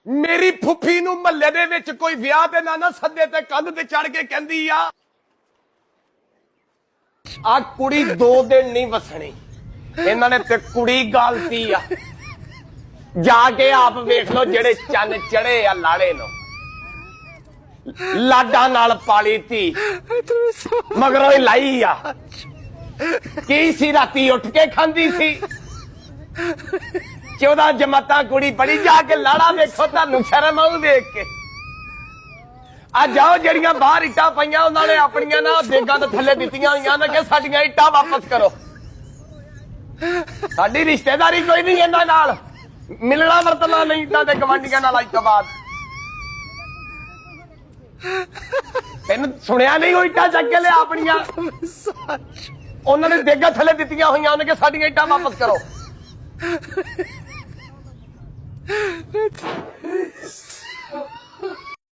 ਮੇਰੀ ਫੁੱਫੀ ਨੂੰ ਮਹੱਲੇ ਦੇ ਵਿੱਚ ਕੋਈ ਵਿਆਹ ਤੇ ਨਾ ਸੱਦੇ ਤੇ ਕੰਧ ਤੇ ਚੜ ਕੇ ਕਹਿੰਦੀ ਆ ਕੁੜੀ 2 ਦਿਨ ਨਹੀਂ ਵਸਣੀ। ਇਹਨਾਂ ਨੇ ਤੇ ਕੁੜੀ ਗਾਲਤੀ ਆ। ਜਾ ਕੇ ਆਪ ਵੇਖ ਲੋ ਜਿਹੜੇ ਚੰਨ ਚੜੇ ਆ ਲਾੜੇ ਨੂੰ ਲਾਡਾਂ ਨਾਲ ਪਾਲੀ ਧੀ ਮਗਰੋਂ ਹੀ ਲਾਈ ਆ। ਕੀ ਸੀ ਰਾਤੀ ਉੱਠ ਕੇ ਖਾਂਦੀ ਸੀ 14 ਜਮਾਤਾਂ ਕੁੜੀ ਪੜੀ। ਜਾ ਕੇ ਲਾੜਾ ਵੇਖੋ ਤੁਹਾਨੂੰ ਸ਼ਰਮ ਆਉ ਵੇਖ ਕੇ। ਆ ਜਾਓ ਜਿਹੜੀਆਂ ਬਾਹਰ ਇੱਟਾਂ ਪਈਆਂ ਉਹਨਾਂ ਨੇ ਆਪਣੀਆਂ ਨਾ ਦੇਗਾਂ ਦੇ ਥੱਲੇ ਦਿੱਤੀਆਂ ਹੋਈਆਂ ਨੇ ਕਿ ਸਾਡੀਆਂ ਇੱਟਾਂ ਵਾਪਸ ਕਰੋ। ਸਾਡੀ ਰਿਸ਼ਤੇਦਾਰੀ ਕੋਈ ਨਹੀਂ ਇਹਨਾਂ ਨਾਲ, ਮਿਲਣਾ ਵਰਤਣਾ ਨਹੀਂ ਇੱਟਾਂ ਦੇ ਗਵਾਂਢੀਆਂ ਨਾਲ ਅੱਜ ਤੋਂ ਬਾਅਦ। ਤੈਨੂੰ ਸੁਣਿਆ ਨਹੀਂ ਉਹ ਇੱਟਾਂ ਚੱਕ ਕੇ ਲਿਆ ਆਪਣੀਆਂ, ਉਹਨਾਂ ਨੇ ਦੇਗਾਂ ਥੱਲੇ ਦਿੱਤੀਆਂ ਹੋਈਆਂ ਉਹਨੇ ਕਿ ਸਾਡੀਆਂ ਇੱਟਾਂ ਵਾਪਸ ਕਰੋ।